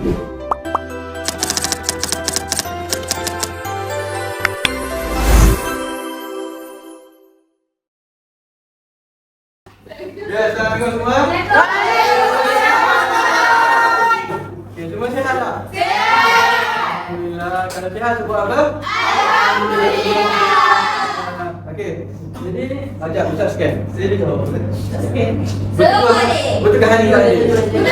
Ya, Assalamualaikum semua. Okey, semua sihat tak? Sihat. Alhamdulillah. Kalau sihat sebut apa? Alhamdulillah. Okey. Jadi, ajak Ustaz scan. Sini kau. Scan. Betul ke hari tadi? Betul.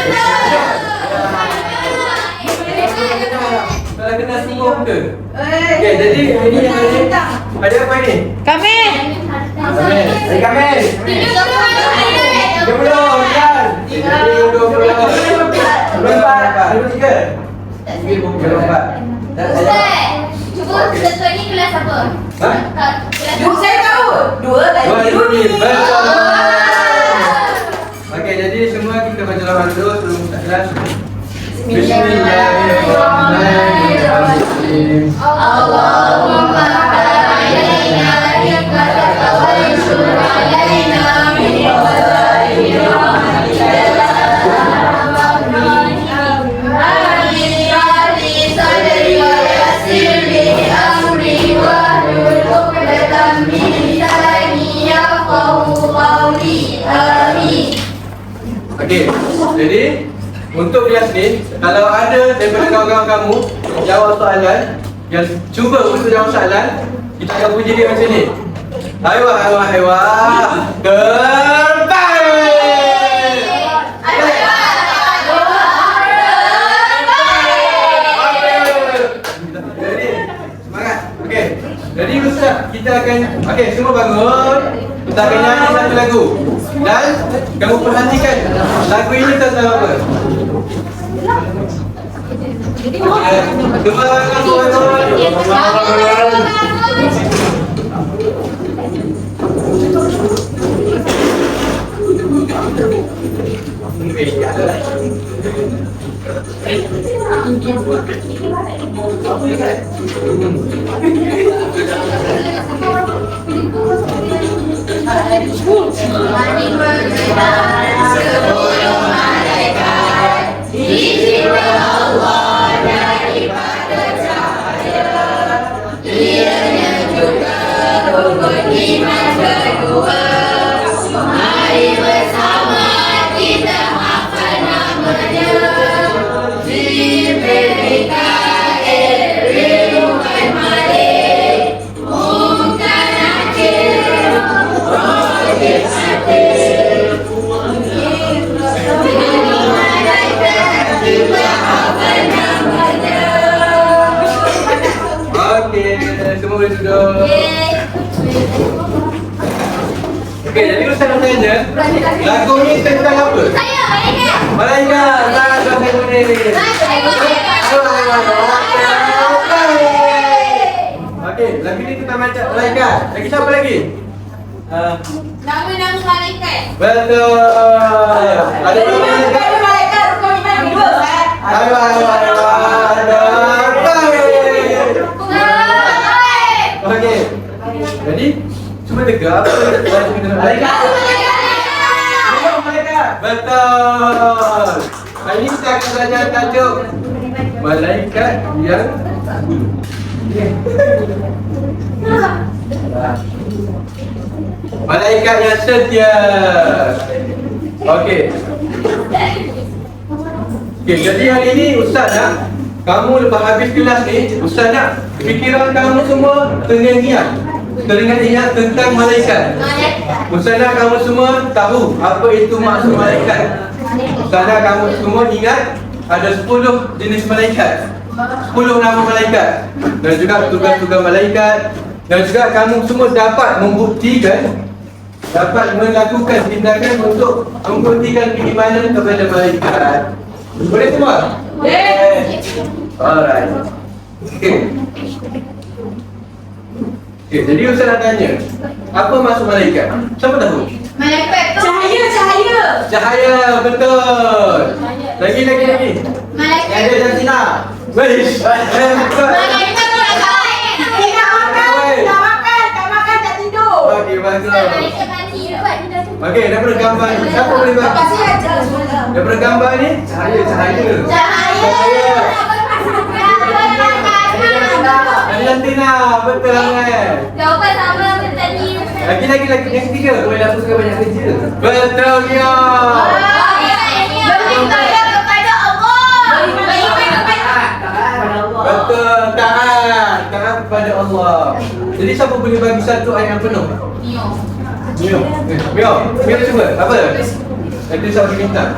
Kalau kena semua muka. Okey, jadi ini ada apa ni? Kamil. Kamil. Dia belum, kan? Jadi 24. Ustaz, cuba tentu ni kelas apa? Ha? Saya tahu. Dua Betul. Okey, jadi semua kita baca doa dulu sebelum kita kelas. Bismillahirrahmanirrahim. Allahumma alaina nikmataka wa anshur alaina min fadlika Okey, jadi untuk kelas ni, kalau ada daripada kawan-kawan kamu jawab soalan, yang cuba untuk jawab soalan, kita akan puji dia macam ni. Terbaik! Jadi, semangat. Okey. Jadi Ustaz, kita akan semua bangun. Kita akan nyanyi satu lagu. Dan kamu perhatikan lagu ini tentang apa? Semua boleh duduk. Okey, jadi Ustaz nak tanya, lagu ni tentang apa? Malaikat. Tak ada ni. Okey, lagu ni tentang malaikat. Lagi siapa lagi? Nama-nama malaikat. Betul. Ada malaikat. Okey. Jadi cuba tegak apa malaikat. Betul. Hari ini kita akan belajar tajuk malaikat yang bulu. Malaikat yang setia. Okey. Okey, jadi hari ini Ustaz nak kamu lepas habis kelas ni, Ustaz nak fikiran kamu semua teringat tentang malaikat. Ustaz nak kamu semua tahu apa itu maksud malaikat. Ustaz nak kamu semua ingat ada 10 jenis malaikat, 10 nama malaikat, dan juga tugas-tugas malaikat, dan juga kamu semua dapat membuktikan, dapat melakukan tindakan untuk membuktikan keimanan kepada malaikat. Boleh semua? Boleh. Alright. Okey. Okey, jadi Ustaz nak tanya, apa maksud malaikat? Siapa tahu? Malaikat tu cahaya, betul. Lagi. Malaikat Ada Jantina. Wish. Betul. Malaikat tu tak makan, tak tidur. Okey, bagus. Malaikat mati lepas dia dah Okey, daripada gambar ni, siapa boleh bagi? Daripada gambar ni, cahaya. Cahaya. Argentina, betul kan? Jawapan sama macam tadi. Lagi, yang ketiga. Boleh dah suka banyak kerja. Betul ya. Beribadah kepada Allah. Betul, taat kepada Allah. Jadi siapa boleh bagi satu ayat yang penuh? Mio cuba. Apa? Nanti siapa minta?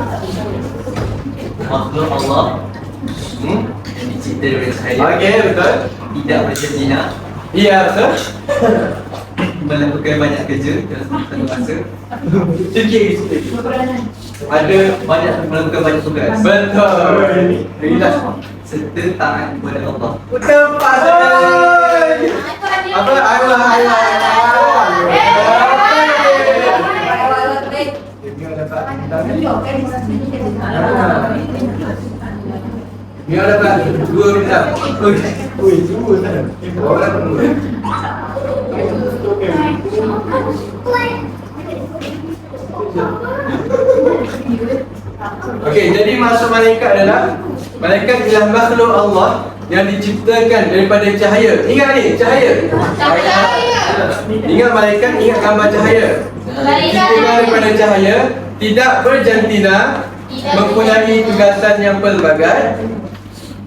Makhluk Allah yang dicipta daripada cahaya. Okey, betul. Tidak berzina. Iya, betul. Melakukan banyak kerja dalam satu masa. Sikit. Ada Banyak melakukan banyak tugas. betul. Jelas. Serta taat kepada Allah. Tepat. Apa? Allah. Mio dapat 2 bintang. Ui, semua sana. Orang semua. Okey, jadi maksud malaikat adalah malaikat ialah makhluk Allah yang diciptakan daripada cahaya. Ingat ni, cahaya. Ingat malaikat, ingat gambar cahaya. Diciptakan daripada cahaya, tidak berjantina, mempunyai tugasan yang pelbagai,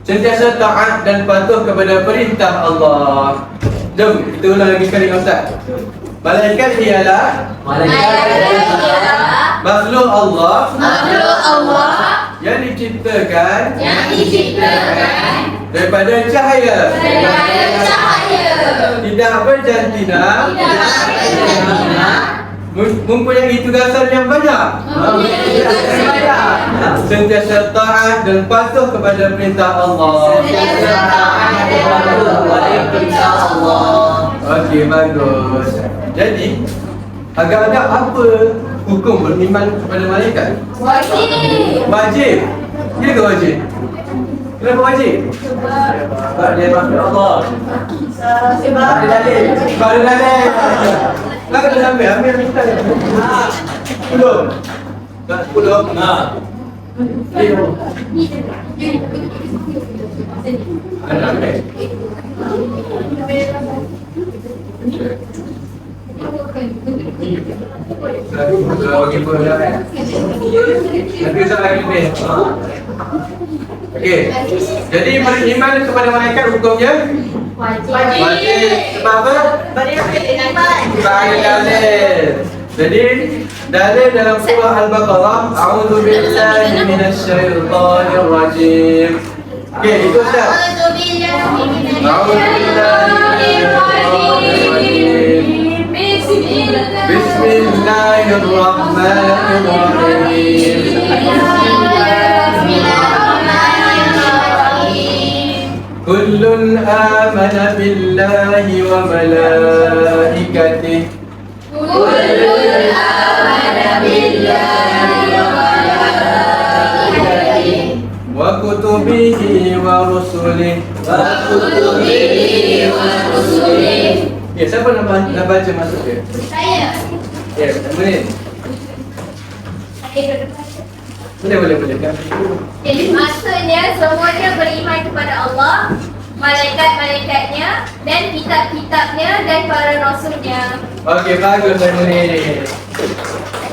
sentiasa taat dan patuh kepada perintah Allah. Jom, kita ulang lagi sekali dengan Ustaz. Malaikat ialah makhluk Allah yang diciptakan daripada cahaya. Tidak berjantina, mempunyai tugasan yang banyak, sentiasa taat dan patuh kepada perintah Allah. Okey, bagus. Jadi, agak-agak apa hukum beriman kepada malaikat? Wajib. Ya ke wajib? Kenapa wajib? Sebab dia makhluk Allah. Sebab ada dalil. Nak kena ambil minta dia. 10. Tak 10. Ada ambil. Bagi bola kan. Nanti saya lagi ni. Okey. Jadi beriman kepada malaikat hukumnya wajib. Sebab apa? Sebab ada dalil. Jadi dalil dalam surah Al-Baqarah, a'udzubillahi minasyaitonir rajim. Okey, itu Ustaz. Bismillahirrahmanirrahim. Kullun amana billahi wa malaikatihi wa kutubihi wa rusulihi. Ya, siapa nak baca maksud dia? Saya. Ya, boleh. Boleh kan? Jadi maksudnya semuanya beriman kepada Allah, malaikat-malaikatnya dan kitab-kitabnya dan para rasulnya. Okey, bagus ni.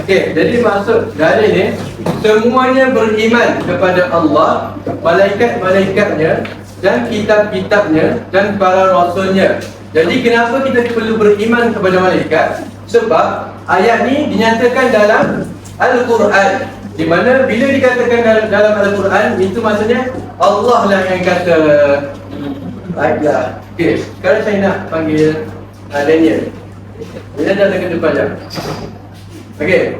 Okey, jadi maksud dari ni semuanya beriman kepada Allah, malaikat-malaikatnya dan kitab-kitabnya dan para rasulnya. Jadi kenapa kita perlu beriman kepada malaikat? Sebab ayat ni dinyatakan dalam Al-Quran, di mana bila dikatakan dalam Al-Quran, itu maksudnya Allah lah yang kata. Baiklah. Okey, sekarang saya nak panggil Daniel. Dia datang ke depan jap. Okey.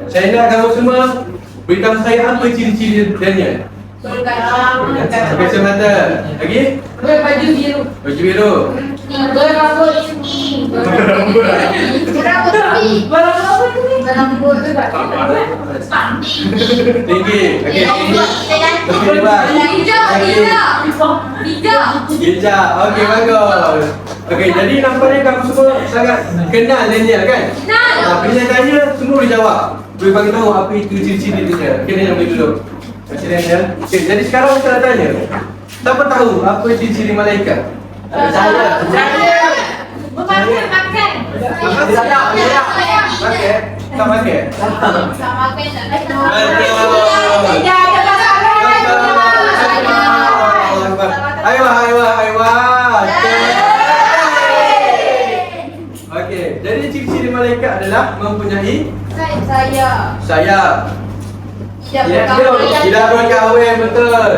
Saya nak kamu semua beritahu saya apa ciri-ciri Daniel. Okey, semata. Lagi? Baju biru. Baju biru. Berambut tinggi. Rambut tinggi. Berambut juga. Tinggi. Okey, tinggi. Tepi depan. Hijau. Bijak. Okey, bagus. Okey, jadi nampaknya kamu semua sangat kenal Daniel kan? Bila saya tanya, semua boleh jawab. Boleh bagi tahu apa itu ciri-ciri dia. Okey, Daniel boleh duduk. Terima kasih Daniel. Okey, jadi sekarang saya nak tanya. Siapa tahu apa ciri-ciri malaikat? Saya. Memakan, makan. Makan? Tak makan? Sama kan tak ada. Aywa. Okey, jadi ciri-ciri malaikat adalah mempunyai Saya. sayap. Tidak berkahwin, betul.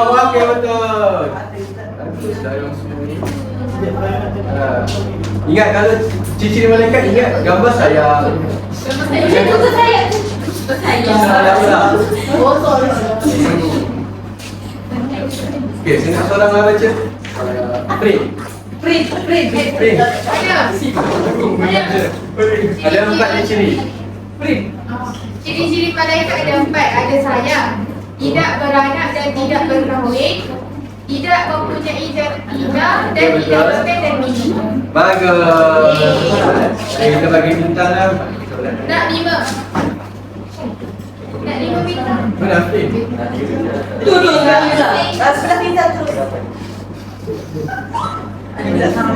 Okey, betul. Ingat kalau ciri-ciri malaikat, ingat gambar sayap. Okey, saya nak seorang lah baca. Print. Ada 4 ciri. Ciri-ciri malaikat ada 4. Ada sayap, tidak beranak dan tidak berkahwin, tidak mempunyai jaridah dan tidak berpendek mini. Bagus. Kita bagi bintang lah. Nak 5. Nak 5 bintang. Mana Print? Sebelah kita terus. Jaga.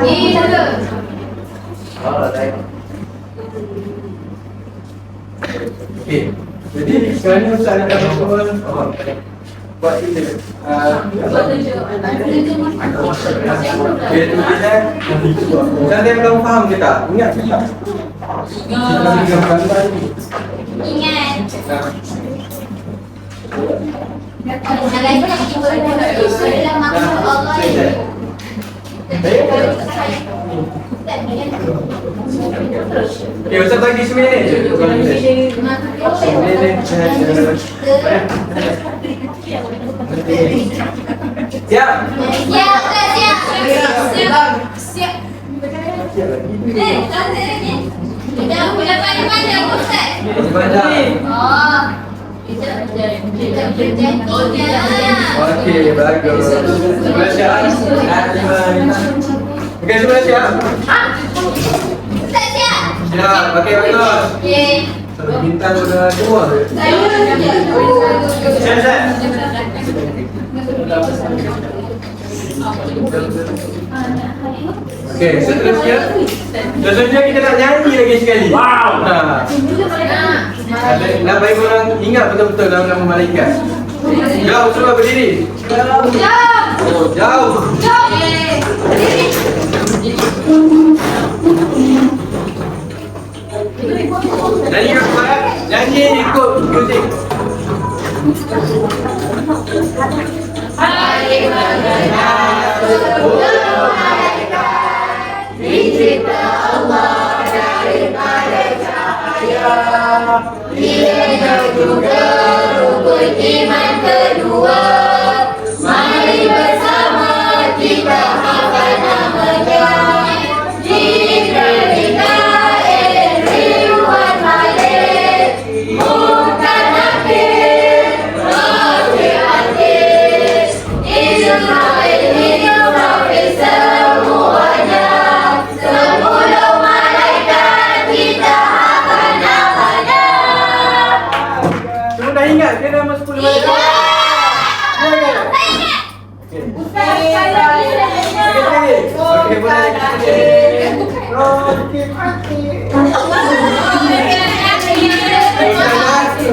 Okey. Jadi sekarang ni Ustaz nak dapat semua buat ini. Okey, tu kita. Ustaz dia belum faham ke tak? Ingat ke tak? Ingat. Nah, Malaikat itu adalah makhluk Allah yang okey, Ustaz bagi 9 minit je. Siap. Siap. Dah panjang Ustaz. Oh. Kita berjanjinya. Okey, bagus. Semua siap. Okey, semua siap. Ustaz siap. Siap. Okey, bagus. Okey. Satu bintang sudah semua. Okey, seterusnya. Seterusnya kita nak nyanyi lagi sekali. Wow. Nak bagi orang ingat betul-betul nama malaikat. Jauh semua berdiri. Jauh. Nyanyi kat kuat. Nyanyi ikut muzik. Dicipta Allah daripada cahaya, nilainya juga rukun iman kedua. Mari bersama kita hafal namanya. Jibril, Mikail, Ridwan, Malik, Munkar, Nakir, Rafiq, Aziz, Israel, Israfil, semuanya. 10 malaikat kita hafal namanya. Semua dah ingat ke nama 10 malaikat? Okey, boleh.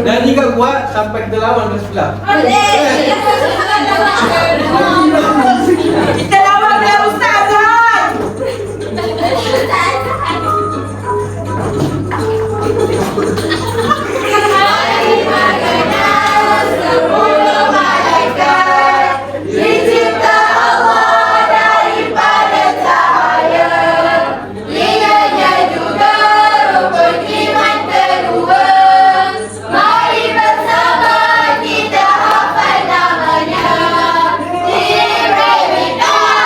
Nyanyi kat kuat sampai kita lawan ke sebelah. Kita lawan dia Ustazah. Dicipta Allah daripada cahaya, nilainya juga rukun iman kedua. Mari bersama kita hafal namanya. Jibril, Mikail,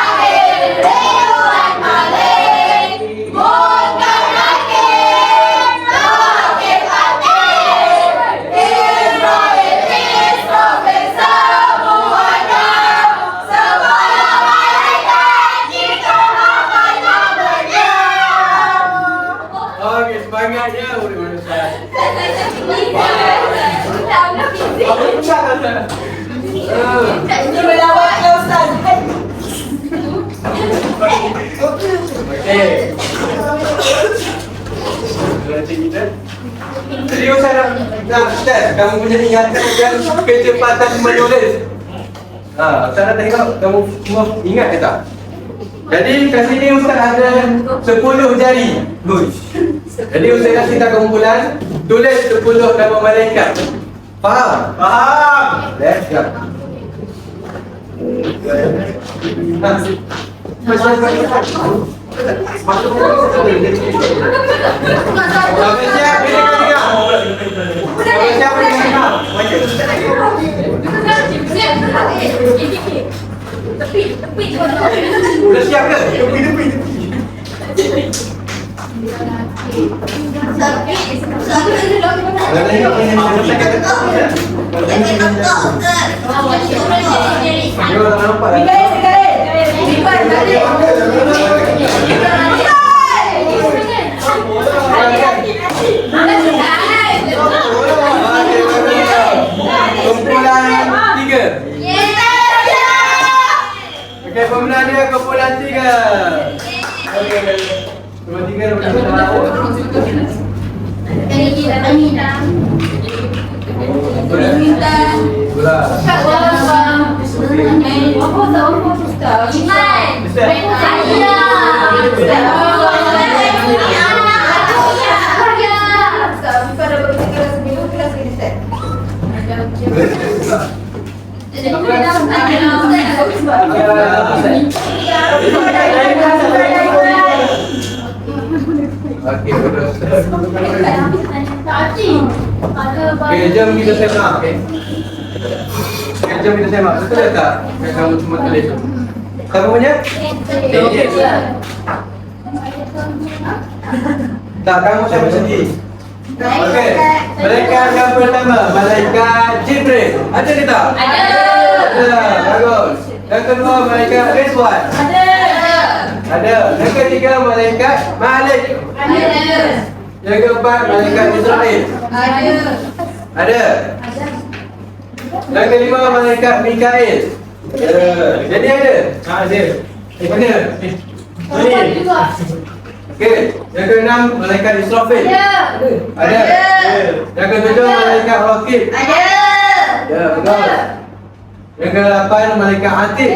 Ya, boleh Ustaz. Ini melawak ya Ustaz. Okey. Jadi Ustaz nak test kamu punya ingatan dan kecepatan menulis. Ustaz nak tengok kamu semua ingat ke tak? Jadi kat sini Ustaz ada 10 jari. Jadi Ustaz kasih tak kumpulan, tulis 10 nama malaikat. Faham? Faham. Let's go. Okey, siap, pilih ketiga. Okey, siap, pilih ketiga. Sudah siap ke? Kumpulan 3. Okey, pemenang dia kumpulan 3. Okey. Kumpulan 3 dah Okey, betul. Okey, jom kita semak, okey. Jom kita semak. Betul tak? Kamu cuma tulis. Siapa punya? Tak, kamu siapa sendiri? Okey. Malaikat yang pertama, malaikat Jibril. Ada ke tak? Ada. Bagus. Yang kedua, malaikat Rizwan. Ada. Yang ketiga, malaikat Malik. Yang keempat, malaikat Israel. Ada. Yang kelima, malaikat Mikail. Jadi ada? Ada. Mana? Okey. Yang keenam, malaikat Israfil. Ada. Yang ketujuh, malaikat Raqib. Ya, betul. Yang ke-8, malaikat Atid.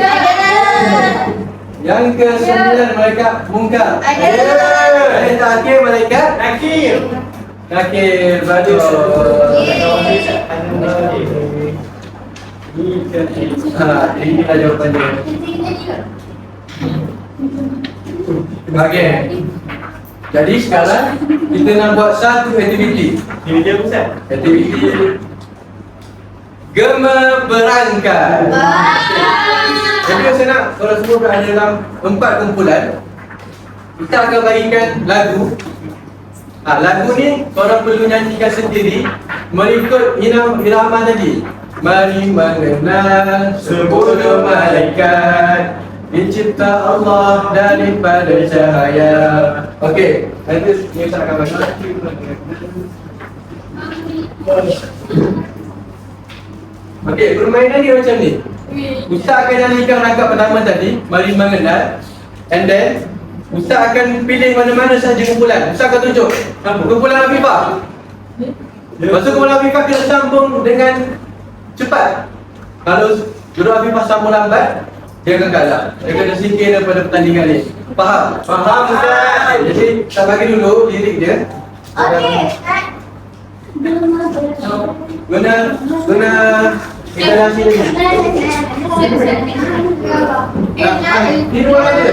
Yang ke-9, malaikat Munkar. Yang terakhir, malaikat Nakir. Nakir, bagus. Ini dah jawapan dia. Okey. Jadi sekarang kita nak buat satu aktiviti. Aktiviti apa Ustaz? Aktiviti Gema Berangkat. Jadi saya nak korang semua berada dalam 4 kumpulan. Kita akan bagikan lagu. Lagu ni korang perlu nyanyikan sendiri mengikut irama tadi. Mari mengenal 10 malaikat dicipta Allah daripada cahaya. Okey, nanti ni Ustaz akan bagi. Okey, permainan dia macam ni. Ustaz akan nyanyikan rangkap pertama tadi, mari mengenal. And then Ustaz akan pilih mana-mana sahaja kumpulan. Ustaz akan tunjuk kumpulan Afifah. Masuk kumpulan Afifah kita sambung dengan cepat. Kalau juru Afifah sambung lambat, dia akan kalah. Dia kena singkir daripada pertandingan ni. Faham? Faham Ustaz. Jadi saya bagi dulu lirik dia. Guna kita nasi lagi. Di luar ada.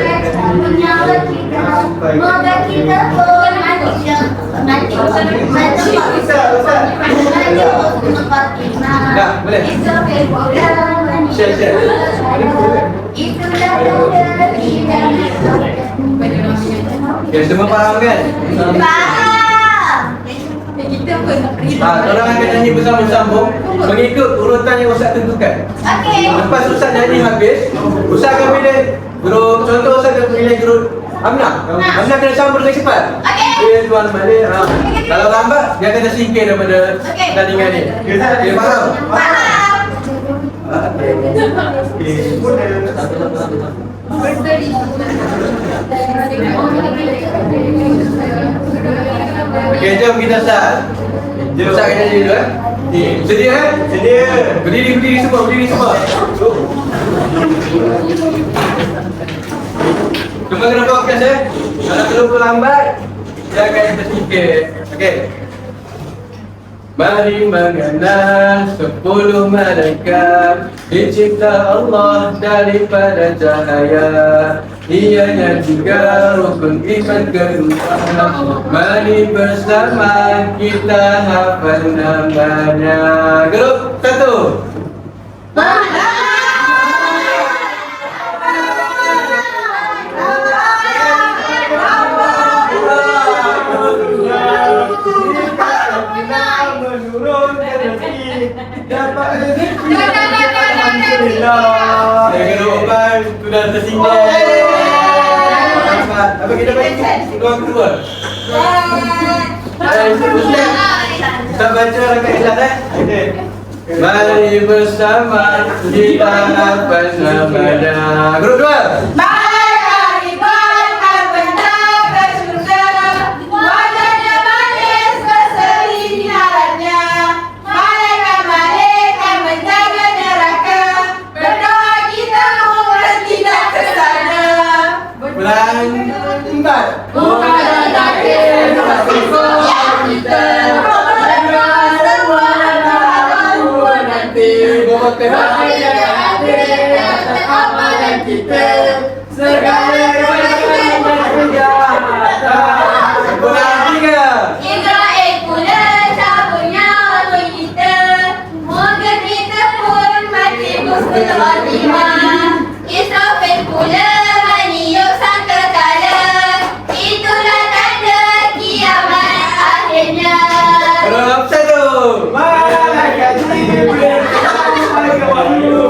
Dah, boleh. Share. Okay, semua faham kan? Korang akan nyanyi bersama-sama mengikut urutan yang Ustaz tentukan. Lepas Ustaz nyanyi habis, Ustaz akan pilih grup. Contoh Ustaz akan pilih grup Amna. Nah. Amna kena sambut dengan cepat. Okey. Dia tuan balik. Kalau lambat dia akan tersingkir daripada Okey. pertandingan ni. Dia faham? Faham. Okey, jom kita start. Start kita dulu Sedia eh? Sedia. Berdiri semua. Cuma kena fokus Kalau terlalu lambat dia akan tersingkir. Okey. Mari mengenal 10 malaikat dicipta Allah daripada cahaya. Ianya juga rukun iman kedua. Mari bersama kita hafal namanya. Grup 1. Saya kena obat sudah tersingkir. Apa kita bagi keluar. Ustaz baca rakaat ikhlas Okey. Mari bersama kita hafal namanya. Grup 2. Bulan 4. Bukan takdir kita. Amalan kita segala-galanya Bulan 3. Israel pula cabutnya untuk kita. Moga kita pun mati husnul khatimah. Israel pula meniup sangkakala. Itulah tanda kiamat akhirnya. Grup 1. malaikat Jibril sampai wahyu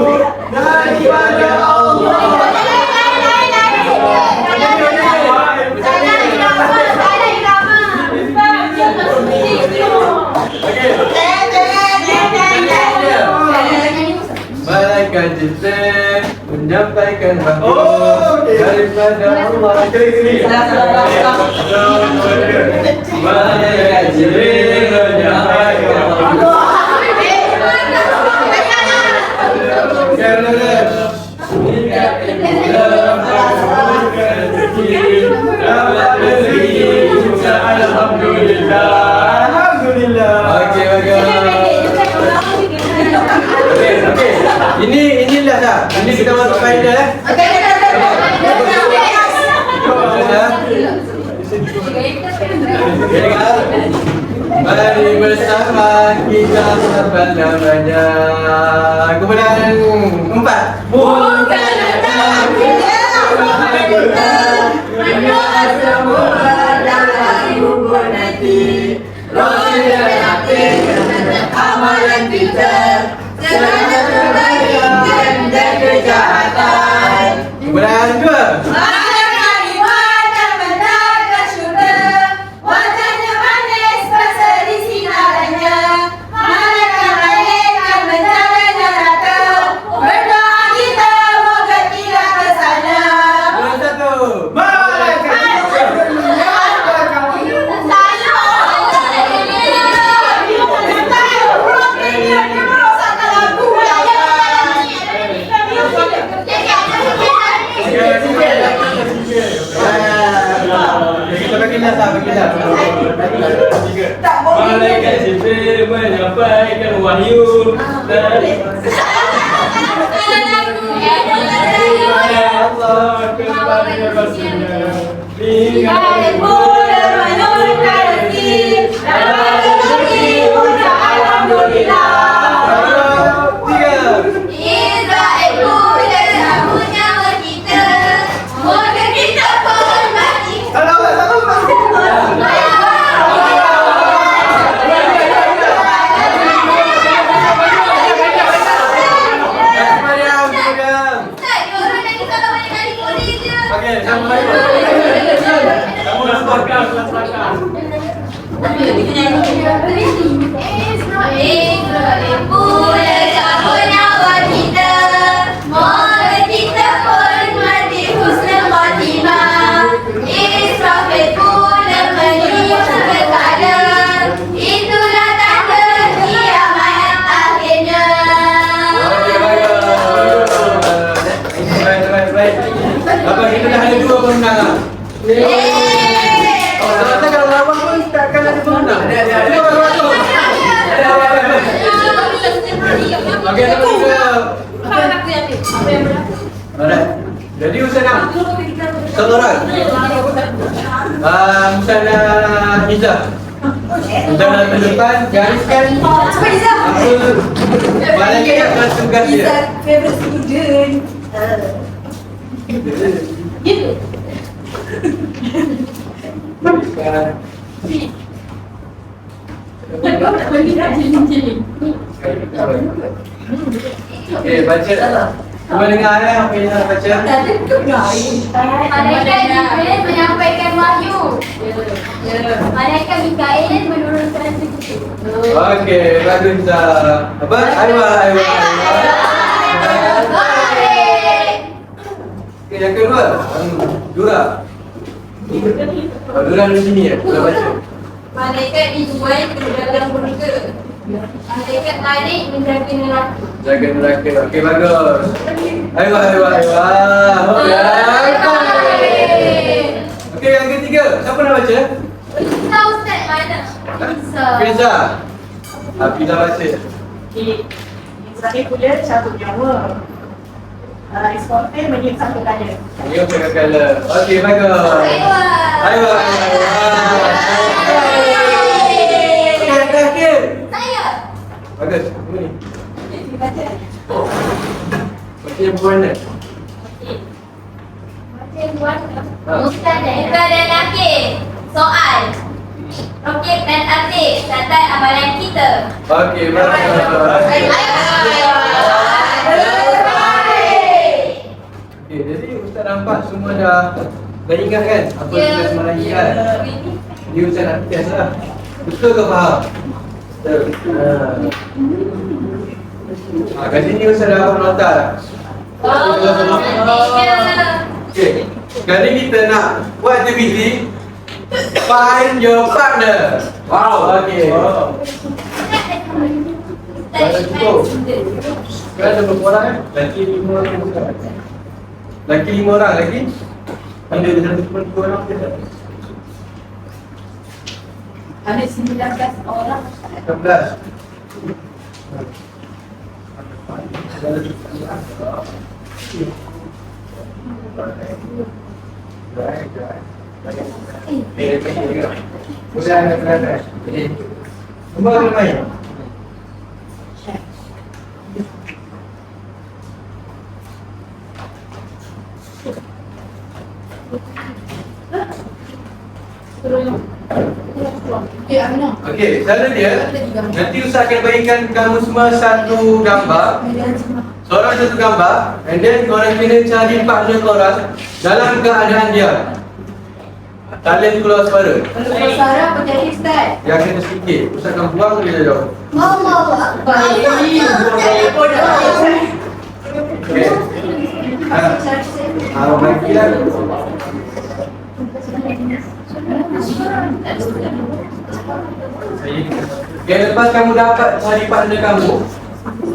daripada Allah. Malaikat Jibril menyampaikan wahyu Okey. daripada Allah. Malaikat Jibril menyampaikan wahyu. Alhamdulillah. Okey, okey. Inilah dah. Ini kita masuk final Mari bersama kita hafal namanya. Kemudian 4. Bukan datang kita berdoa semua dalam kubur nanti. Roh dan hati amalan kita segala kebaikan dan kejahatan. Kemudian 2. Malaikat iman dan mendarat ke syurga. Wajahnya manis berseri sinarannya. Malaikat menjaga neraka. Berdoa kita moga tidak ke sana. Kemudian 1. Malaikat Kita bagi dah, bagi dah. Malaikat Jibril menyampaikan wahyu dari Allah kepada Rasulnya. Okey, sampai. Pula cabut nyawa kita, moga kita pun mati husnul khatimah. Israfil pula menyusul berkala, itulah tanda kiamat akhirnya. Baik. Apa kita dah ada 2 pemenang? Oh, ternyata kalau lawan pun takkan ada pemenang. Ada. Okey, nombor 3. Alright. Jadi Ustazah seorang Ustazah Izzah. Ustazah terdepan gariskan apa Malaikat dan tugas dia. Favorite student. Okey, baca. Cuba dengar apa yang nak baca. Malaikat Jibril menyampaikan wahyu. Malaikat Mikail menurunkan rezeki. Okey, bagus dah. Apa? Aiwa. Okey, yang kedua. Dura. Dura di sini ya. Kita baca. Malaikat dijual ke dalam neraka. Malaikat Malik menjaga neraka. Jaga neraka. Okey, bagus. Aiwa. Okey, yang ketiga. Siapa nak baca? Kita Ustaz mana? Fiza. Fiza baca. Saya pula cabut nyawa. Eksporter menyimpan kekayaan. Ini untuk kekala. Okey, bagus. Aiwa. Okey, yang terakhir. Saya. Bagus. Ini. Baca yang berwarna. Ustaz dan lelaki. Soal. Rokib dan Atik catat amalan kita. Okey, bagus. Okey, jadi Ustaz nampak semua dah ingat kan apa tugas malaikat. Dia Ustaz nak test lah. Betul ke faham? Betul. Kat sini Ustaz dah dapat nota dah. Okey, sekarang kita nak buat aktiviti Find your partner. Wow, okey. Dah cukup. Sekarang ada berapa orang kan? Laki 5 orang. Laki 5 orang lagi. Ada satu perempuan orang ke tak? Ada 19 orang. 11. Semua orang main. Okey, cara dia nanti Ustaz akan bagikan kamu semua satu gambar. Seorang satu gambar, and then korang kena cari partner korang dalam keadaan dia. Talent keluar suara. Kalau Sarah berjaya Ustaz. Yang kena sikit. Ustaz akan buang dia jauh. Allahu Akbar. Okey. Bagi lah. Yang lepas kamu dapat cari partner kamu,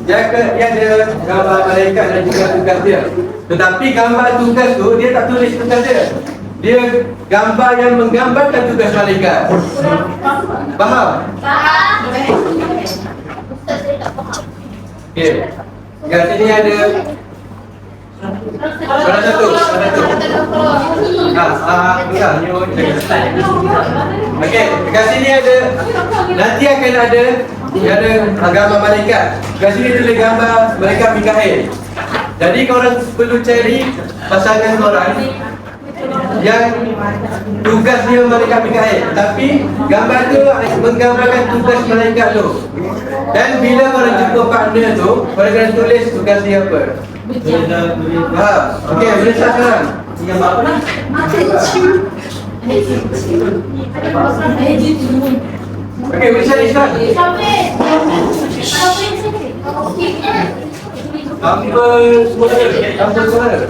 dia ada gambar malaikat dan juga tugas dia. Tetapi gambar tugas tu dia tak tulis tugas dia. Dia gambar yang menggambarkan tugas malaikat. Faham? Faham? Okey. Kat sini ada salah satu. Enggak, ni orang jaga. Okey, kat sini ada, nanti akan ada gambar malaikat. Kat sini tulis gambar malaikat Mikail. Jadi korang perlu cari pasangan korang yang tugas dia malaikat Mikail, tapi gambar tu menggambarkan tugas malaikat tu. Dan bila korang jumpa partner tu, korang kena tulis tugas dia apa. Faham? Okey, boleh start sekarang. Gambar apa ni? Okey, Ustaz Islam. Apa semua ada? Apa semua ada?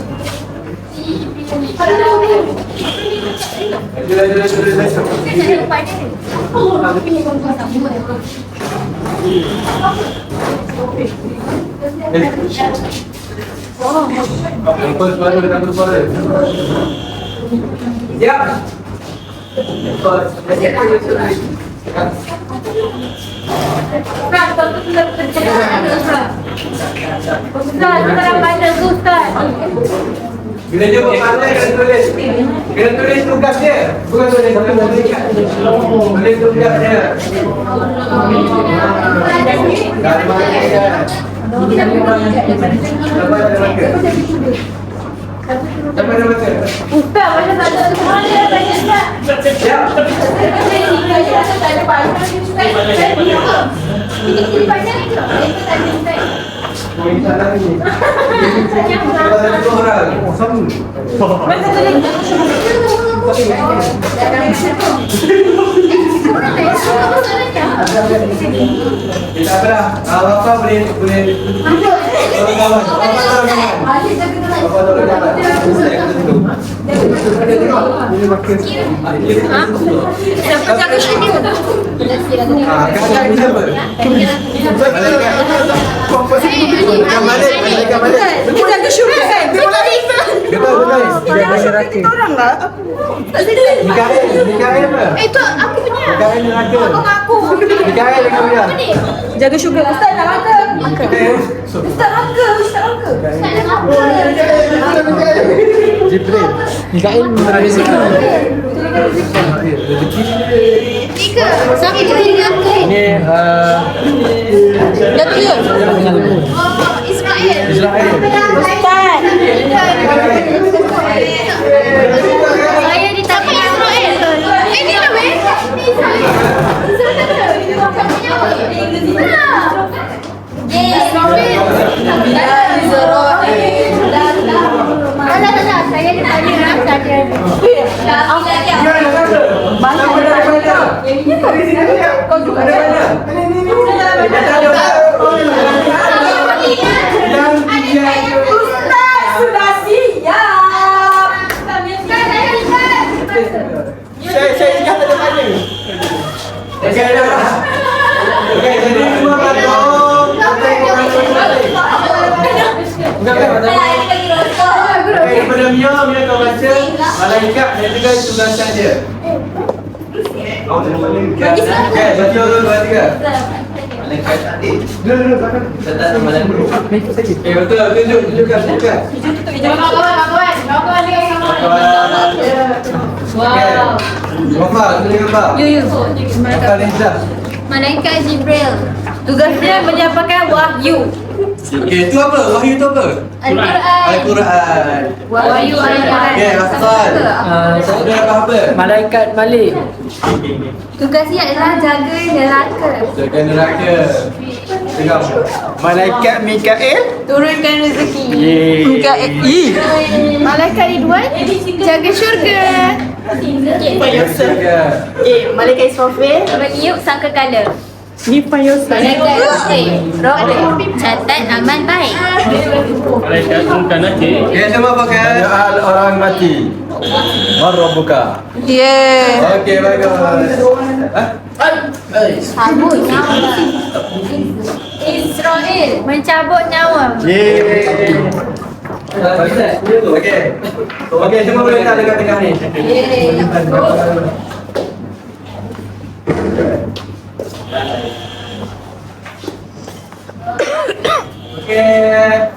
Tanpa suara, tanpa suara. Ya. Bila dia buat pandai kena tulis. Kena tulis tugas dia. Bukan tulis tulis tugas dia. Sampai dah baca. Ustaz, macam tak ada semua dia tanya Ustaz. Ya. Minta lagi. Ada dua orang. Oh, sama. Tak apalah. Apa boleh kawan. Siapa jaga studio? Kakak siapa? Kita jaga syurga kan? Kita orang lah. Nikahin apa? Itu aku punya. Nikahin neraka. Abang aku. Nikahin dengan dia. Apa ni? Jaga syurga. Ustaz nak raka. Ustaz raka. Ustaz raka. Ustaz dah apa? Jibril. Mikail rezeki. Tiga. Siapa tu yang diangkat? Ini Dah clear? Oh, Israel. Israel. Ustaz. Saya ditangkap Israel. Ni lah weh. Ni Israel. Israel tak ada. Tak, saya ditanya saja. Banyak kau juga ada banyak. Ustaz sudah siap. Saya ingat ada tanya. Okey dah. Okey, jadi semua kantong. Daripada Mia kau baca malaikat dan juga tugasan dia. Okey, betul dua tiga. Malaikat tadi. Dulu belakang. Saya tak nama lagu. Okey, betul. Tunjukkan. Kawan-kawan dia sama. Okey. Muhammad, tunjukkan apa? Apa Liza? Malaikat Jibril. Tugasnya menyampaikan wahyu. Okey, itu apa? Wahyu itu apa? Al-Quran. Al-Quran. Wahyu Al-Quran. Okey, Hasan. Ada apa? Malaikat Malik. Tugasnya adalah jaga neraka. Jaga neraka. Tengok. Malaikat Mikail. Turunkan rezeki. Malaikat Ridwan jaga syurga. Jaga. Malaikat Israfil. Meniup sangkakala. Ni Fayos. Malaikat Rohib catat amal baik. Malaikat bukan nakir. Okey, semua pakai. Soal orang mati. Marabbuka. Yeah. Okey, bagus. Cabut nyawa. Israel mencabut nyawa. Yeay. Okey. Okey, semua boleh letak dekat tengah ni. Okey.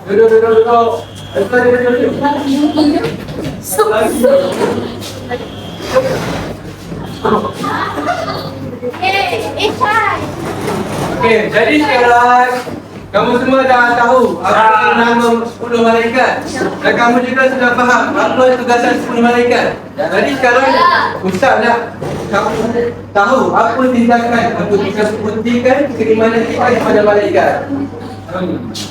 Duduk. Ishai. Okey, jadi sekarang kamu semua dah tahu apa nama 10 malaikat dan kamu juga sudah faham apa tugasan 10 malaikat. Jadi sekarang Ustaz nak kamu tahu apa tindakan untuk kita buktikan keimanan kita kepada malaikat.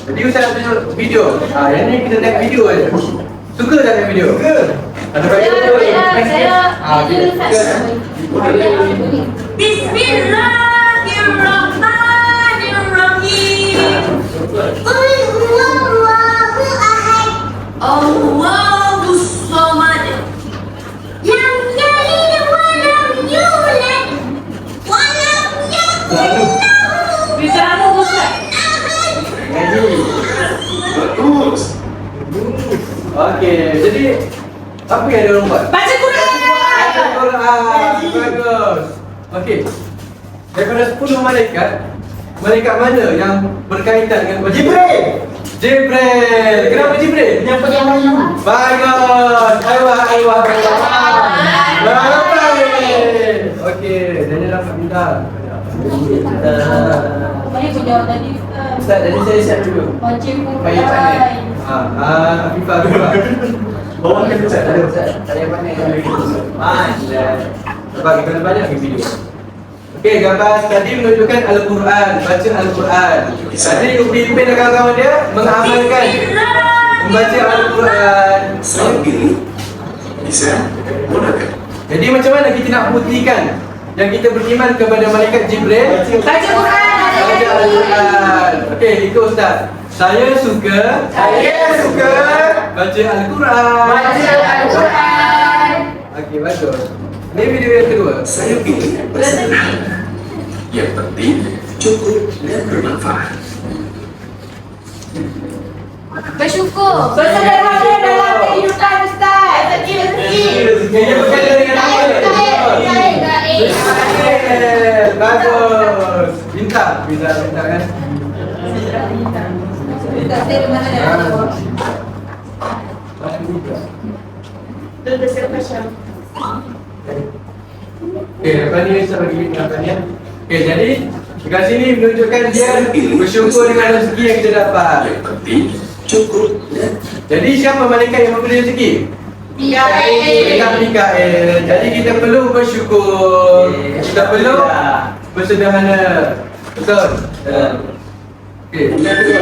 Jadi Ustaz tunjuk video. Yang ni kita tengok video aja. Suka tak tengok video? Suka. Ada baik video. Saya Suka. Bismillah. Bicara Ustaz. Okey, jadi apa yang dia orang buat? Baca Quran. Al-Quran. Bagus. Okey. Daripada 10 malaikat, malaikat mana yang berkaitan dengan baca? Jibril. Kenapa Jibril? Yang pertama. Bagus. Aywa. Baik. Okey, dia dapat bintang. Boleh pun jawab tadi Ustaz. Ustaz, tadi saya siap dulu. Baca Baik, Quran. Afifah. Bawa ke Ustaz. Ada Ustaz. Saya pandai kalau gitu. Sebab kita banyak di video. Okey, gambar tadi menunjukkan Al-Quran, baca Al-Quran. Tadi Upin dan kawan-kawan dia mengamalkan membaca Al-Quran. Jadi macam mana kita nak buktikan yang kita beriman kepada malaikat Jibril? Baca Quran. Baca Al-Quran. Okey, itu Ustaz. Saya suka baca Al-Quran. Okey, bagus. Ini video yang kedua. Saya pilih bersenang. Yang penting cukup dan bermanfaat. Bersyukur. Bersederhana dalam kehidupan Ustaz. Ini berkaitan dengan apa? Bagus. Bintang kan? Ustaz saya di mana dia? Okey, lepas ni saya bagi pendapat ni. Okey, jadi dekat sini menunjukkan dia bersyukur dengan rezeki yang kita dapat. Yang penting cukup dan Jadi siapa malaikat yang memberi rezeki? Malaikat Mikail. Jadi kita perlu bersyukur. Kita perlu bersederhana. Betul? Okey, yang kedua.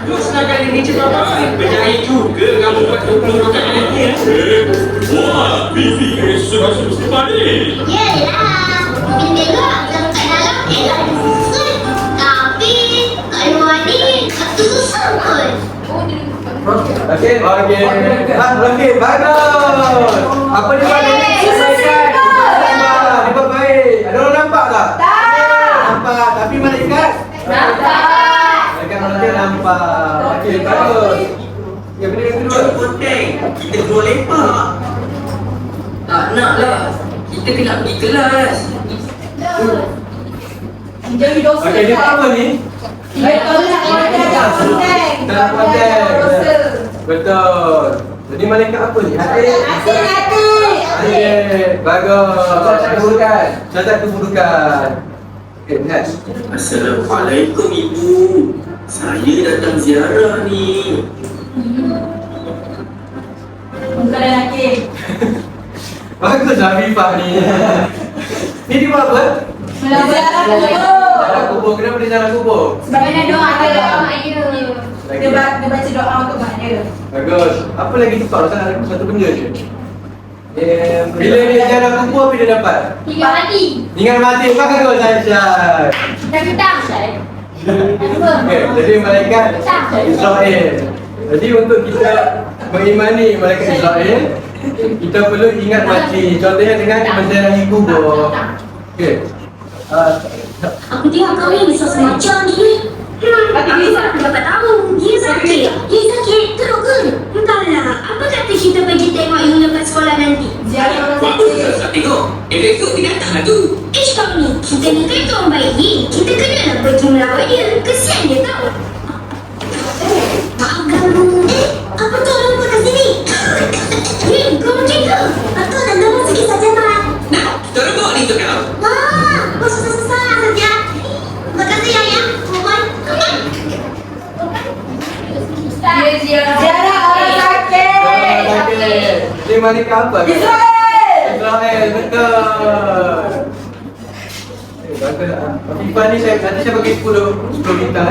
baguslah kali ni Cik Bapa. Berjaya juga kamu buat 20 rakaat ini. Wah, Bibi sudah sebalik. Yelah, Bini tengok dalam kat dalam elok susun. Tapi kat luar ni tak susun pun. Okey, okey, bagus. Apa dia buat ni? Malaikat. Dia buat baik. Ada orang nampak tak? Nampak, tapi malaikat malaikat nampak. Okey, bagus. Yang kedua. Penting. Kita keluar lepak. Tak nak lah. Kita kena pergi kelas. Menjadi dosa. Okey, dia buat apa ni? Baik, kalau nak konten. Dalam konteks. Betul. Jadi malaikat apa ni? Hati. Bagus. Catat keburukan. Okey, lihat. Assalamualaikum Ibu. Saya datang ziarah ni. Muka lelaki. Bagus Afifah ni. Ni dia buat apa? Ziarah kubur. Ziarah kubur. Kenapa dia ziarah kubur? Sebab dia doa dia. Lagi. Dia baca doa untuk mak dia. Bagus. Apa lagi cepat? Saya ada satu benda je. Bila dia ziarah kubur, apa dia dapat? Hingga mati. Ingat mati. Bagus Aisyah. Dan hutang. Okay, jadi malaikat Israel. Jadi untuk kita mengimani malaikat Israel, kita perlu ingat mati. Contohnya dengan menziarahi kubur. Okey. Aku tengok kau ni bisa semacam ni. Aku dapat tahu dia sakit teruk ke? Entahlah. Apa kata kita pergi tengok you dekat sekolah nanti? Ziarah orang Bagus sakit. dah tak tengok. Esok dia datang lah tu. Kau ni, kita ni kan orang baik ni. Kita kenalah pergi melawat dia. Kesian dia tau. Maaf ganggu. Apa tu orang buat kat sini? Kau macam tu. Aku nak nombor sikit saja, Mak. Nah, kita orang bawa ni untuk kau. Wah, susah-susah saja. Makasih, Ayah. Mohon. Ziarah orang sakit. Jadi malaikat apa? Israel, betul. Bagus. Afifah ni nanti saya bagi 10 bintang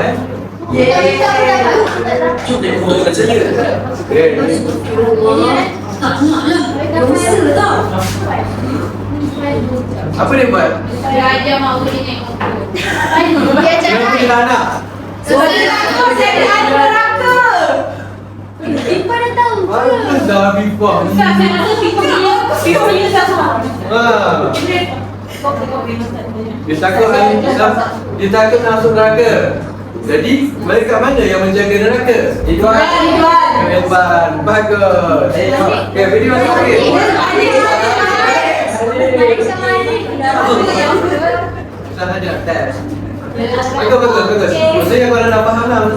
Jom dia bawa kat saya. Tak nak lah. Dosa tau. Apa dia buat? Dia ajar mak boleh tengok. Dia Dia cakap pergi anak Afifah. Ustaz, saya rasa Fifah punya sama. Ha. Kopi Ustaz. Dia takut masuk neraka. Jadi, malaikat mana yang menjaga neraka? Ridwan. Ridwan. Bagus. Okey, video masuk lagi. Ustaz ada test. Bagus. Maksudnya kalau nak faham lah.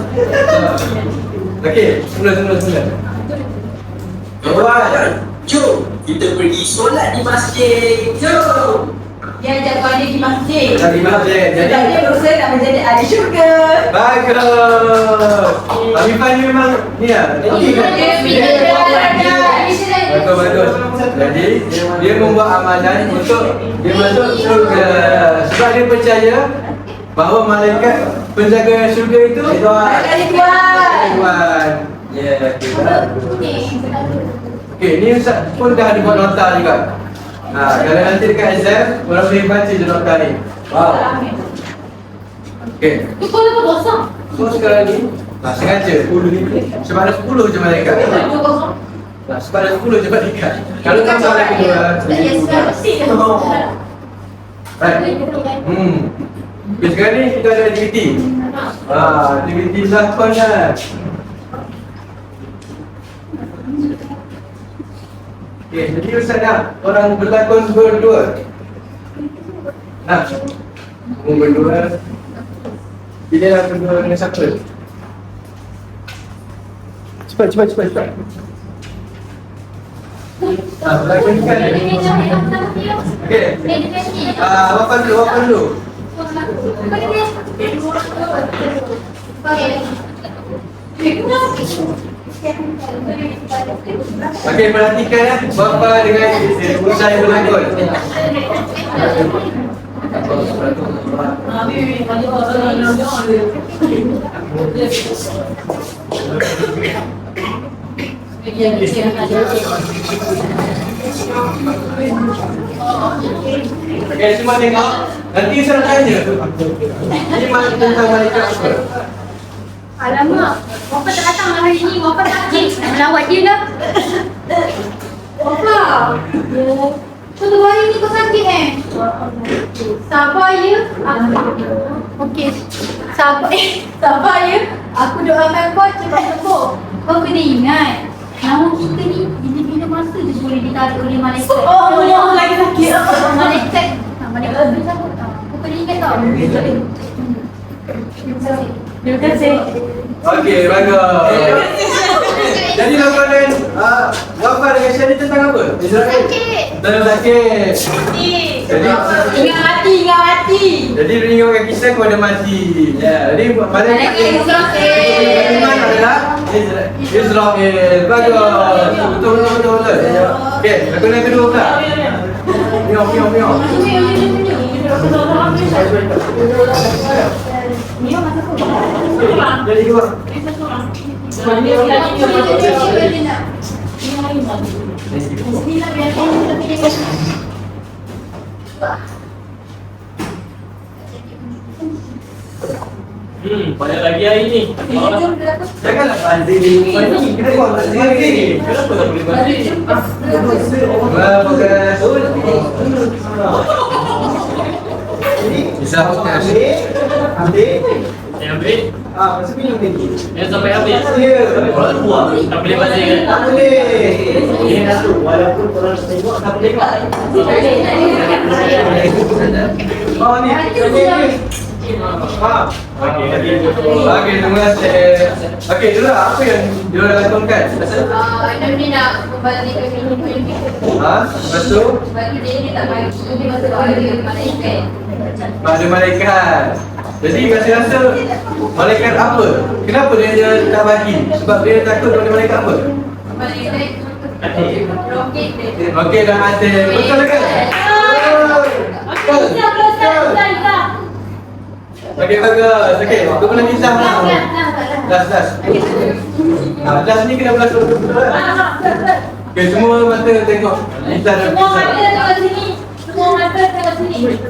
Okey, semula. Ridwan, jom kita pergi solat di masjid. Jom. Dia ajak kau ada di masjid. Tadi masjid. Jadi Dia berusaha nak menjadi ahli syurga. bagus. Afifah ni memang ni lah. Bagus. Jadi dia membuat amalan untuk dia masuk syurga. Sebab dia percaya bahawa malaikat penjaga syurga itu Ridwan. Ya, okey, ni Ustaz pun dah ada buat nota juga. Kalau nanti dekat exam, orang boleh baca je nota ni. Wow. Okey. Tu kau dapat kosong. So sekarang ni sengaja 10 ni sebab ada 10 je malaikat. Sebab ada 10 je malaikat. Kalau tak salah kedua. Right. Okay, sekarang ni kita ada aktiviti. Aktiviti lakon lah. Okay, jadi Ustaz nak orang berlakon berdua. Kamu berdua. Pilihlah berdua dengan siapa? Cepat. Berlakon kan? Okay. Wapan dulu. Okey, perhatikan ya, bapa dengan saya berlakon. Okey, semua tengok. Nanti saya nak tanya. Ini mana tentang malaikat apa? Alamak, Wapa tak datang hari ni. Wapa sakit. Nak melawat dia lah. Wapa, satu hari ni kau sakit Sabar ya. Okey, sabar ya. Aku doakan kau cepat sembuh. Kau kena ingat, nama kita ni bila-bila masa je boleh ditarik oleh malaikat. Oh, lagi sakit. Malaikat boleh cabut. Kau kena ingat tau. Terima kasih. Okey, bagus. Jadi lakonan Wapa dengan Syahid tentang apa? Sakit. Tentang sakit. Jadi Ingat mati. Jadi mengingatkan kisah kepada mati. Ya, jadi malaikat iman adalah Israel. Bagus. Betul. Okey, lakonan kedua pula. Miau. Jadi dua. Banyak lagi hari ni. Janganlah banting di rumah ni. Kita buat lagi. Kenapa tak boleh banting? Bagus. Bisa fokus. Yang ambil. Masa minum lagi. Yang sampai habis. Ya. Orang luar. Tak boleh banting kan? Tak boleh. Ini satu. Walaupun korang tengok, tak boleh kan? Oh ni. Okey, terima kasih. Okey, Dora, apa yang Dora lakonkan? Dia nak membalikkan minum kita. Lepas tu? Sebab dia tak bagi. Dia masa doa dia malaikat. Ada malaikat. Jadi rasa malaikat apa? Kenapa dia tak bagi? Sebab dia takut pada malaikat apa? Malaikat roket dia. Okey, dah ada. Betul ke? Okey, bagus. Okey, tu pula kisah lah. Last. Last ni kena belas betul lah. Okey, semua mata tengok. Kisah dan Semua kisah. mata tengok sini. Semua mata tengok sini.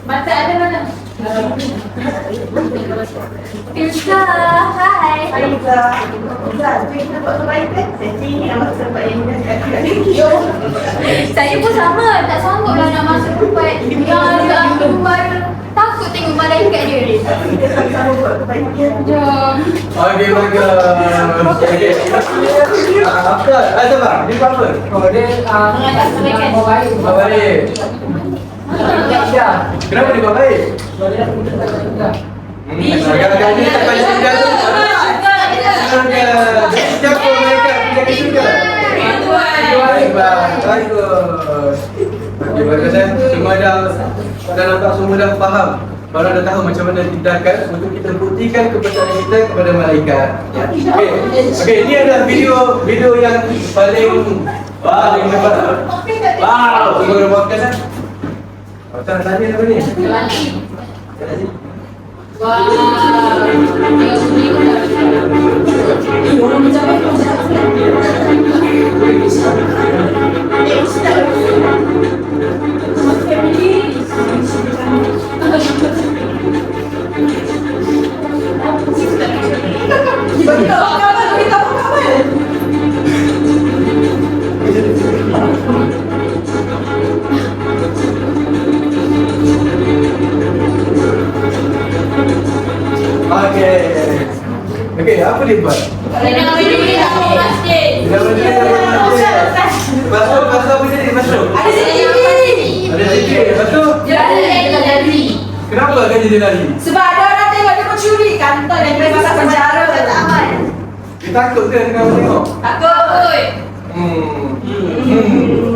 Mata ada mana? Filza, hai. Saya pun sama, tak sanggup lah nak masuk tempat yang agak luar. Takut tengok malaikat dia. Jom. Okey, bagus. Okey. Apa? Sabar. Dia buat apa? Oh, dia Mengajar malaikat. mau baik. Buat baik. Kenapa dia buat baik? Agak-agak ni tak payah syurga tu. Syurga. Siapa malaikat menjaga syurga? Bagus. Okey, bagus kan? Semua dah nampak, semua dah faham. Baru dah tahu macam mana tindakan untuk kita buktikan kepercayaan kita kepada malaikat. Ya. Okey, ini adalah video yang paling hebat. Wow, semua dah buat kan? Macam tadi apa ni? Okey, apa dia buat? Dia nak beli dia nak bawa masjid. Dia nak beli masuk apa jadi masuk? Ada CCTV. Ada sikit, masuk. Dia ada lari. Kenapa kan dia lari? Sebab ada orang tengok dia pencuri kantor yang boleh masuk penjara. Dia takut ke dengan orang tengok? Takut.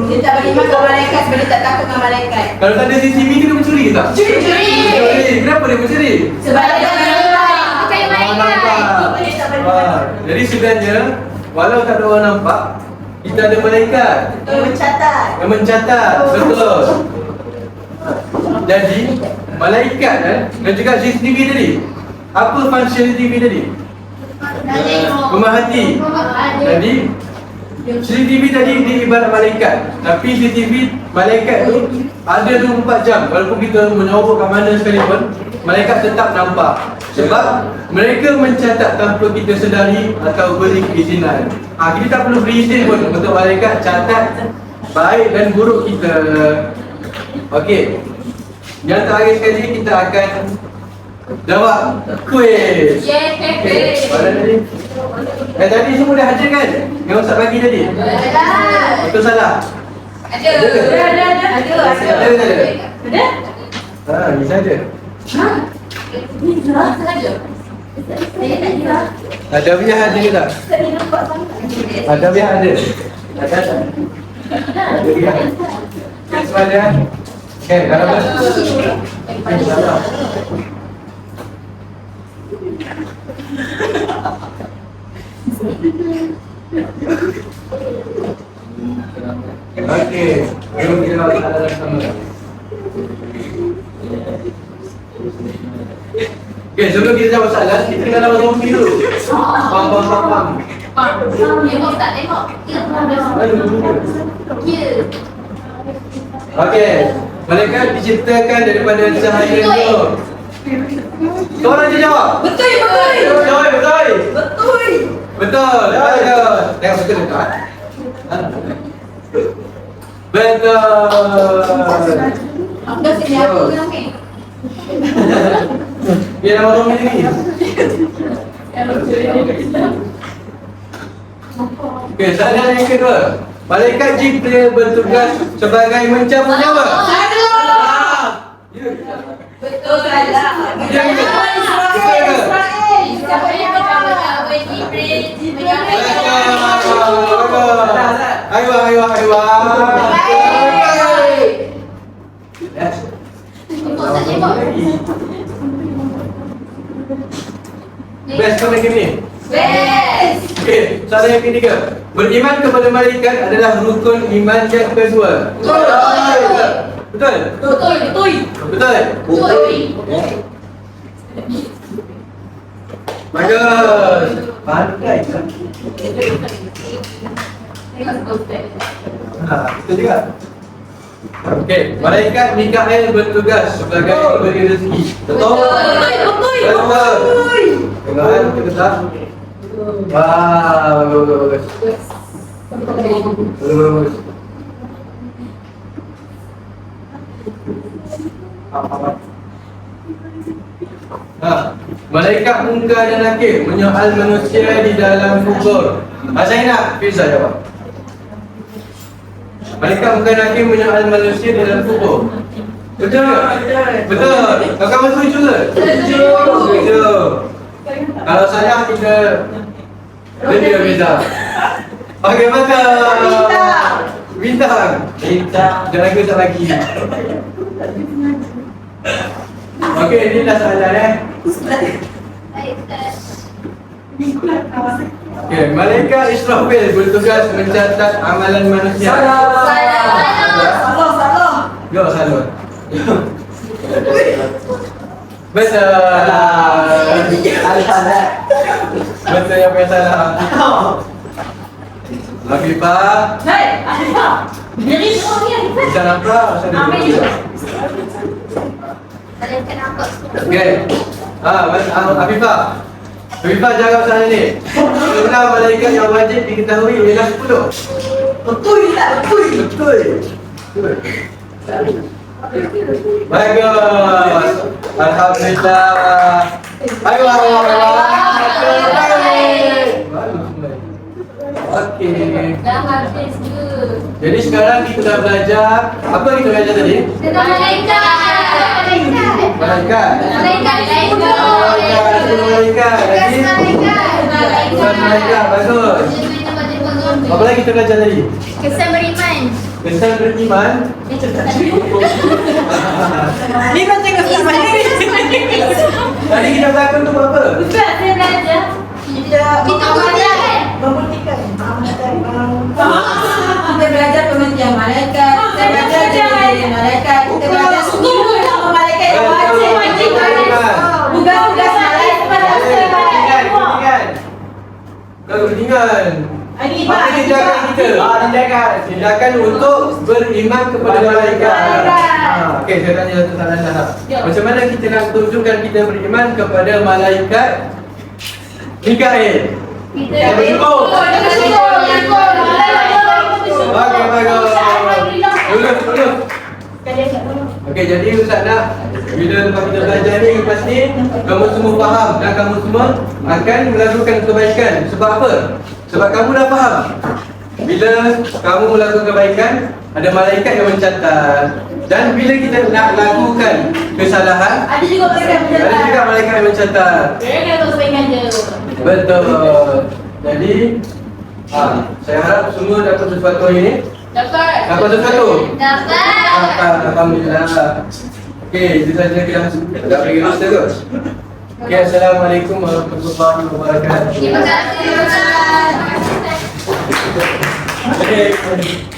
Dia tak bagi makan malaikat sebab dia tak takut dengan malaikat. Kalau tak ada CCTV dia mencuri ke tak? Curi. Mencuri. Kenapa dia mencuri? Sebab dia tak Kayak malaikat. Jadi sebenarnya walau tak ada orang nampak, kita ada malaikat mencatat. yang mencatat. Betul. Jadi malaikat dan juga CCTV tadi. Apa fungsi CCTV tadi? Pemerhati. Jadi CCTV tadi dia ibarat malaikat. Tapi CCTV malaikat tu ada 24 jam. Walaupun kita menyobok kat mana sekalipun, malaikat tetap nampak. Sebab mereka mencatat tanpa kita sedari atau beri keizinan. Kita tak perlu beri izin pun untuk malaikat catat baik dan buruk kita. Okey. Yang terakhir sekali kita akan jawab kuis. Okey. Mana tadi? Tadi semua dah hadir kan? Yang Ustaz bagi tadi? Betul salah? Ada. Ada. Ni saja. Ada biar ada ke tak? Ada biar ada. Ada tak? Ada biar. Semua ada. Okay, kalau InsyaAllah. Okey, jom kita nak salah sama. Okey, sebelum kita jawab soalan, kita kena dapat rompi dulu. Faham. Tengok tak tengok. Ya. Okey, malaikat diciptakan daripada cahaya nur. Korang je jawab. Betul. Betul. Tengok betul dekat. Betul. Aku dah sini aku kena main. Biar nama rompi ni. Okey, soalan yang kedua. Malaikat Jibril bertugas sebagai mencabut nyawa. Betul salah. Ya, betul. Betul ke? Siapa yang nak bawa Jibril? Aywa. Tengok tak tengok. Best kena gini. Best. Okey, soalan yang ketiga. Beriman kepada malaikat adalah rukun iman yang kedua. Betul? Bagus. Pandai kan? Betul juga. Okey, malaikat Mikael bertugas sebagai pemberi rezeki. Betul. betul tak? Wah, bagus. Bagus. Malaikat munkar dan nakir menyoal manusia di dalam kubur. Saya nak Fiza jawab. Malaikat munkar dan nakir menyoal manusia di dalam kubur. Betul? Betul. Kakak masuk juga? Setuju. Kalau saya kita dia Fiza. Okey, betul. Bintang. Jangan lagi tak lagi. Okey, ini dah soalan Okey, malaikat Israfil bertugas mencatat amalan manusia. Salah. Go, salah. Betul. Betul apa yang salah? Afifah. Hei, Afifah. Jadi semua ni Afifah. Bisa nampak? Ambil juga. Malaikat nampak semua. Okey. Afifah. Afifah jawab soalan ni. Jumlah malaikat yang wajib diketahui ialah 10. Betul tak? Betul. Betul. Bagus. Alhamdulillah. Bagus. Okey. Dah habis ke? Jadi sekarang kita dah belajar. Apa kita belajar tadi? Tentang malaikat. Malaikat. Malaikat Malaikat. Lagi? Tugas malaikat. Bagus. Apa lagi kita belajar tadi? Kesan beriman. Kesan beriman. Ni macam kesan ni. Tadi kita berlakon tu apa? Ustaz, saya belajar. Kita belajar kan? Membuktikan. Kita belajar pengertian malaikat. Kita belajar jenis malaikat. Kita belajar semua nama malaikat yang wajib. Tugas-tugas malaikat. Kau kepentingan. Ini Apa tindakan kita? Tindakan untuk beriman kepada malaikat. Okey, saya tanya satu soalan dah. Macam mana kita nak tunjukkan kita beriman kepada malaikat Mikael? Kita bersyukur. Okey, bagus. Dulu. Okey, jadi Ustaz nak bila lepas kita belajar ni, lepas ni kamu semua faham dan kamu semua akan melakukan kebaikan. Sebab apa? Sebab kamu dah faham. Bila kamu melakukan kebaikan, ada malaikat yang mencatat. Dan bila kita nak lakukan kesalahan, Ada juga malaikat ada juga malaikat yang mencatat. Jangan tak sebaiknya je. Betul. Jadi saya harap semua dapat sesuatu hari ni. Dapat sesuatu? Dapat. Alhamdulillah. Okey, itu saja kita dah bagi masa tu. Okey, Assalamualaikum warahmatullahi wabarakatuh. Terima kasih Ustaz. Okey.